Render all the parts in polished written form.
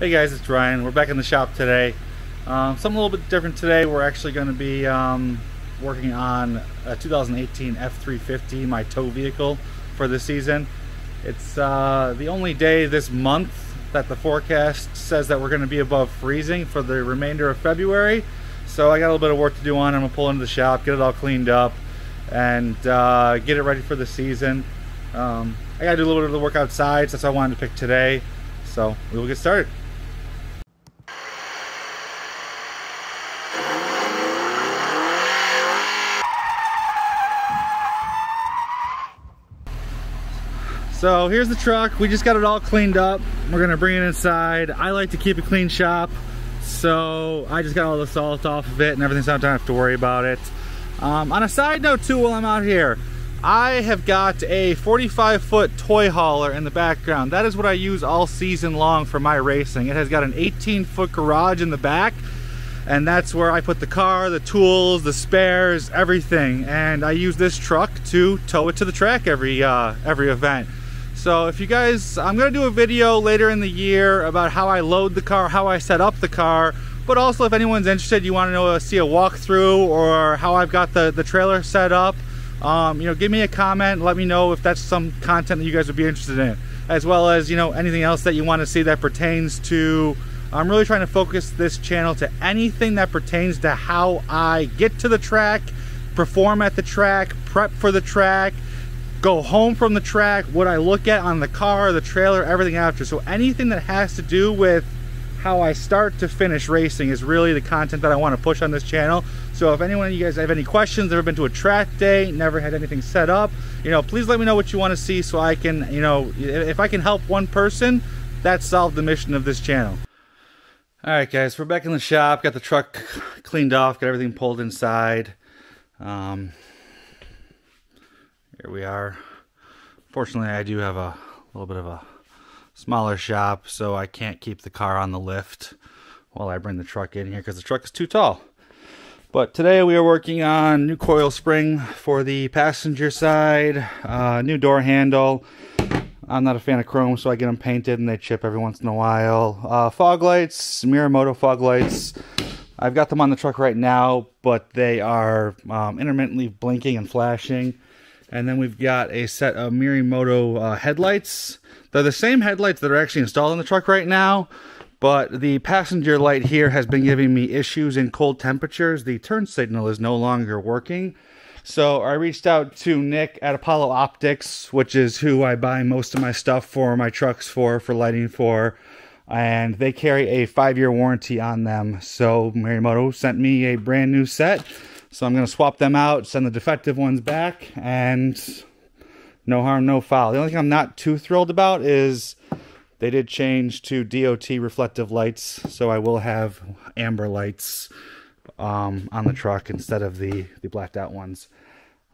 Hey guys, it's Ryan. We're back in the shop today. Something a little bit different today. We're actually going to be working on a 2018 F350, my tow vehicle for the season. It's the only day this month that the forecast says that we're going to be above freezing for the remainder of February. So I got a little bit of work to do on it. I'm going to pull into the shop, get it all cleaned up, and get it ready for the season. I got to do a little bit of the work outside, so that's what I wanted to pick today. So we will get started. So here's the truck. We just got it all cleaned up. We're gonna bring it inside. I like to keep a clean shop, so I just got all the salt off of it and everything, so I don't have to worry about it. On a side note too, while I'm out here, I have got a 45-foot toy hauler in the background. That is what I use all season long for my racing. It has got an 18-foot garage in the back, and that's where I put the car, the tools, the spares, everything. And I use this truck to tow it to the track every event. So if you guys, I'm going to do a video later in the year about how I load the car, how I set up the car, but also if anyone's interested, you want to know, see a walkthrough or how I've got the trailer set up, you know, give me a comment, let me know if that's some content that you guys would be interested in, as well as, you know, anything else that you want to see that pertains to, I'm really trying to focus this channel to anything that pertains to how I get to the track, perform at the track, prep for the track, go home from the track, what I look at on the car, the trailer, everything after. So anything that has to do with how I start to finish racing is really the content that I want to push on this channel. So if anyone of you guys have any questions, never been to a track day, never had anything set up, you know, please let me know what you want to see so I can, you know, if I can help one person, that solved the mission of this channel. All right guys, we're back in the shop, got the truck cleaned off, got everything pulled inside. Here we are. Fortunately, I do have a little bit of a smaller shop, so I can't keep the car on the lift while I bring the truck in here because the truck is too tall. But today we are working on new coil spring for the passenger side, new door handle. I'm not a fan of chrome, so I get them painted and they chip every once in a while. Fog lights, Morimoto fog lights. I've got them on the truck right now, but they are intermittently blinking and flashing. And then we've got a set of Morimoto headlights. They're the same headlights that are actually installed in the truck right now, but the passenger light here has been giving me issues in cold temperatures. The turn signal is no longer working. So I reached out to Nick at Apollo Optics, which is who I buy most of my stuff for, my trucks for lighting for. And they carry a 5-year warranty on them. So Morimoto sent me a brand new set. So I'm going to swap them out, send the defective ones back, and no harm, no foul. The only thing I'm not too thrilled about is they did change to DOT reflective lights, so I will have amber lights on the truck instead of the blacked out ones.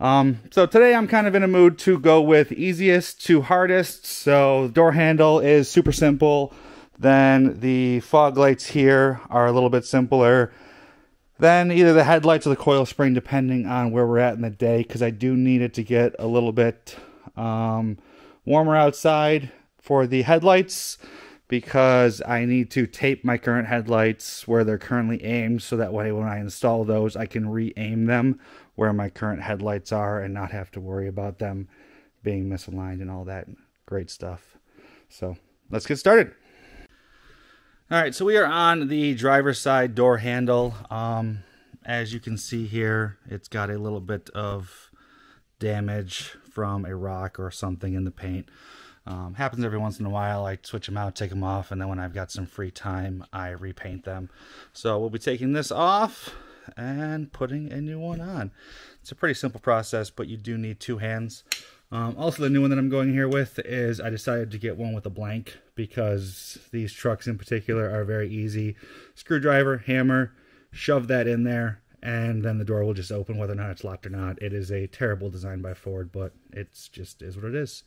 So today I'm kind of in a mood to go with easiest to hardest. So the door handle is super simple. Then the fog lights here are a little bit simpler. Then either the headlights or the coil spring, depending on where we're at in the day, because I do need it to get a little bit warmer outside for the headlights, because I need to tape my current headlights where they're currently aimed, so that way when I install those, I can re-aim them where my current headlights are and not have to worry about them being misaligned and all that great stuff. So let's get started. All right, so we are on the driver's side door handle. As you can see here, it's got a little bit of damage from a rock or something in the paint. Happens every once in a while. I switch them out, take them off, and then when I've got some free time, I repaint them. So we'll be taking this off and putting a new one on. It's a pretty simple process, but you do need 2 hands. Also, the new one that I'm going here with is I decided to get one with a blank because these trucks in particular are very easy. Screwdriver, hammer, shove that in there, and then the door will just open whether or not it's locked or not. It is a terrible design by Ford, but it's just is what it is.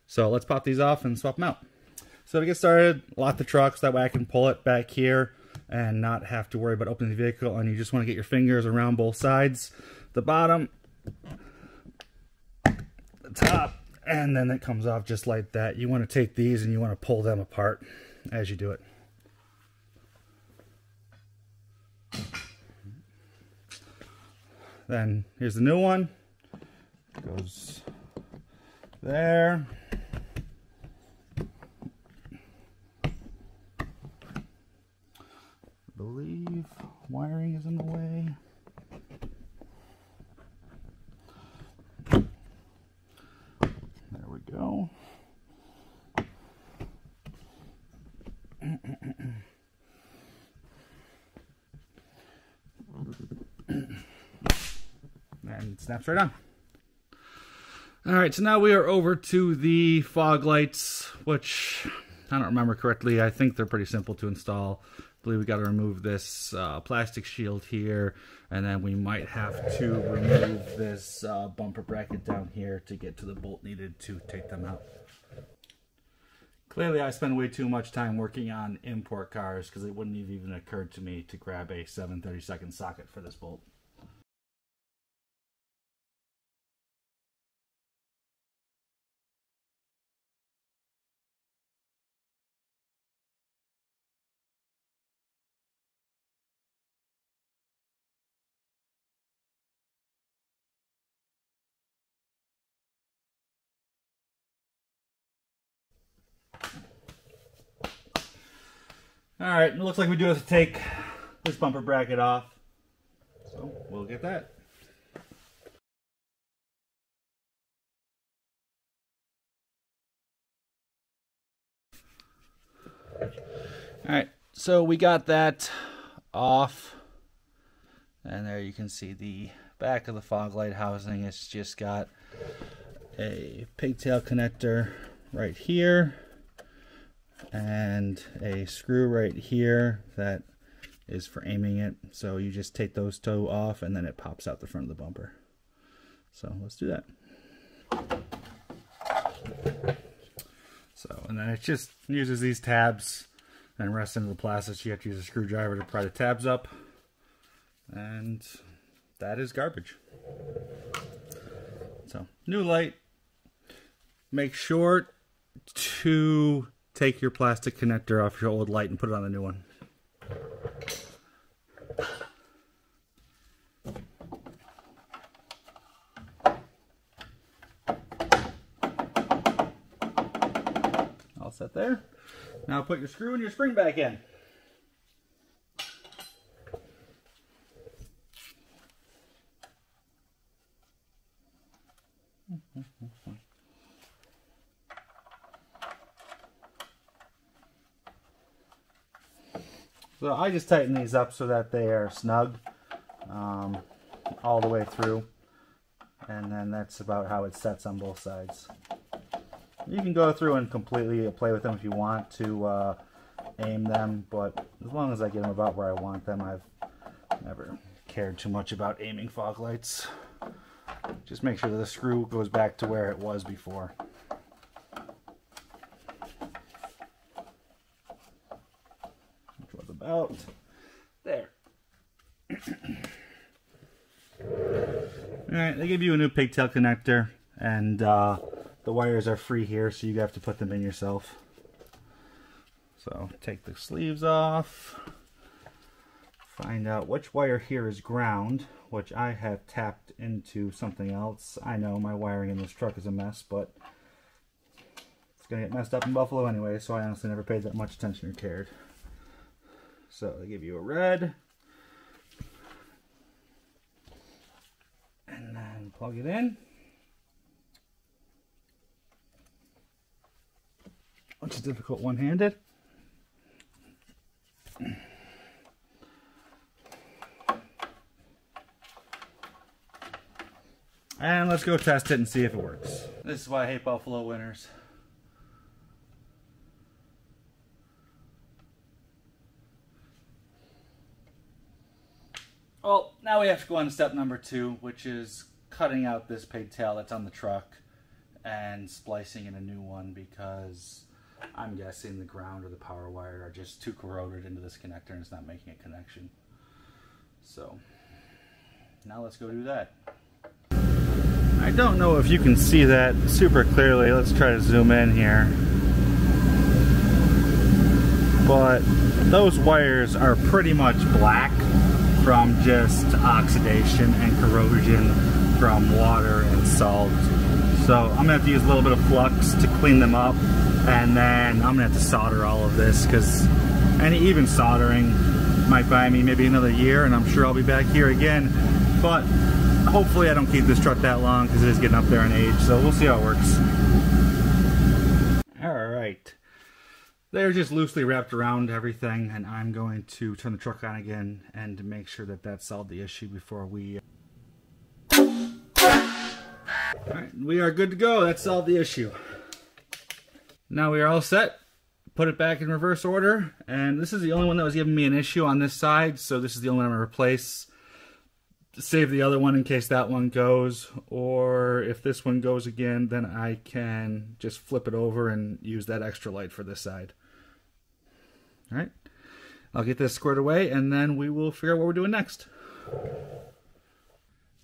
So let's pop these off and swap them out. So to get started, lock the truck so that way I can pull it back here and not have to worry about opening the vehicle. And you just want to get your fingers around both sides, the bottom, the top, and then it comes off just like that. You want to take these and you want to pull them apart as you do it. Then here's the new one. Goes there. I believe wiring is in the way. There we go. And it snaps right on. Alright, so now we are over to the fog lights, which I don't remember correctly. I think they're pretty simple to install. I believe we got to remove this plastic shield here, and then we might have to remove this bumper bracket down here to get to the bolt needed to take them out. Clearly I spend way too much time working on import cars because it wouldn't have even occurred to me to grab a 7/32 socket for this bolt. Alright, it looks like we do have to take this bumper bracket off, so we'll get that. Alright, so we got that off, and there you can see the back of the fog light housing. It's just got a pigtail connector right here and a screw right here that is for aiming it. So you just take those two off and then it pops out the front of the bumper. So let's do that. So, and then it just uses these tabs and rests into the plastic. So you have to use a screwdriver to pry the tabs up, and that is garbage. So new light. Make sure to take your plastic connector off your old light and put it on the new one. All set there. Now put your screw and your spring back in. So I just tighten these up so that they are snug all the way through, and then that's about how it sets on both sides. You can go through and completely play with them if you want to aim them, but as long as I get them about where I want them, I've never cared too much about aiming fog lights. Just make sure that the screw goes back to where it was before. Which was about there. Alright, they give you a new pigtail connector, and the wires are free here, so you have to put them in yourself. So take the sleeves off, find out which wire here is ground, which I have tapped into something else. I know my wiring in this truck is a mess, but it's going to get messed up in Buffalo anyway, so I honestly never paid that much attention or cared. So they give you a red, and then plug it in. Which is difficult one-handed. And let's go test it and see if it works. This is why I hate Buffalo winters. Well, now we have to go on to step number 2, which is cutting out this pigtail that's on the truck and splicing in a new one, because I'm guessing the ground or the power wire are just too corroded into this connector and it's not making a connection. So now let's go do that. I don't know if you can see that super clearly. Let's try to zoom in here. But those wires are pretty much black. from just oxidation and corrosion from water and salt. So I'm gonna have to use a little bit of flux to clean them up, and then I'm gonna have to solder all of this, because any even soldering might buy me maybe another year, and I'm sure I'll be back here again. But hopefully I don't keep this truck that long, because it is getting up there in age, so we'll see how it works. Alright, they're just loosely wrapped around everything, and I'm going to turn the truck on again and make sure that that solved the issue before we... Alright, we are good to go. That solved the issue. Now we are all set. Put it back in reverse order, and this is the only one that was giving me an issue on this side, so this is the only one I'm going to replace. Save the other one in case that one goes, or if this one goes again, then I can just flip it over and use that extra light for this side. Alright, I'll get this squared away, and then we will figure out what we're doing next.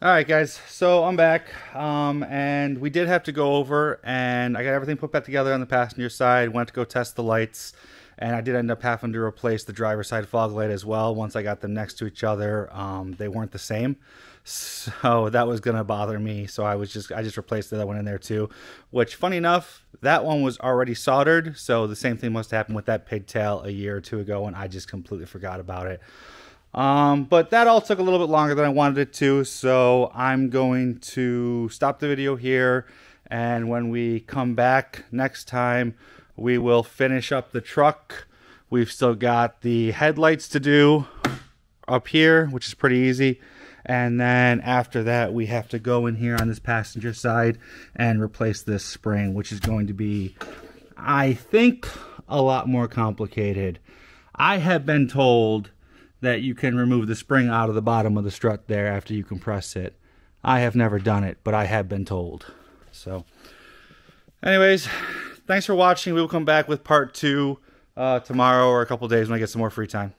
Alright guys, so I'm back, and we did have to go over, and I got everything put back together on the passenger side, went to go test the lights, and I did end up having to replace the driver's side fog light as well. Once I got them next to each other, they weren't the same, so that was going to bother me, so I just replaced that one in there too, which, funny enough, that one was already soldered, so the same thing must happen with that pigtail a year or two ago, and I just completely forgot about it. But that all took a little bit longer than I wanted it to, so I'm going to stop the video here, and when we come back next time, we will finish up the truck. We've still got the headlights to do up here, which is pretty easy, and then after that we have to go in here on this passenger side and replace this spring, which is going to be, I think, a lot more complicated. I have been told that you can remove the spring out of the bottom of the strut there after you compress it. I have never done it, but I have been told. So, anyways, thanks for watching. We will come back with part 2 tomorrow or a couple days when I get some more free time.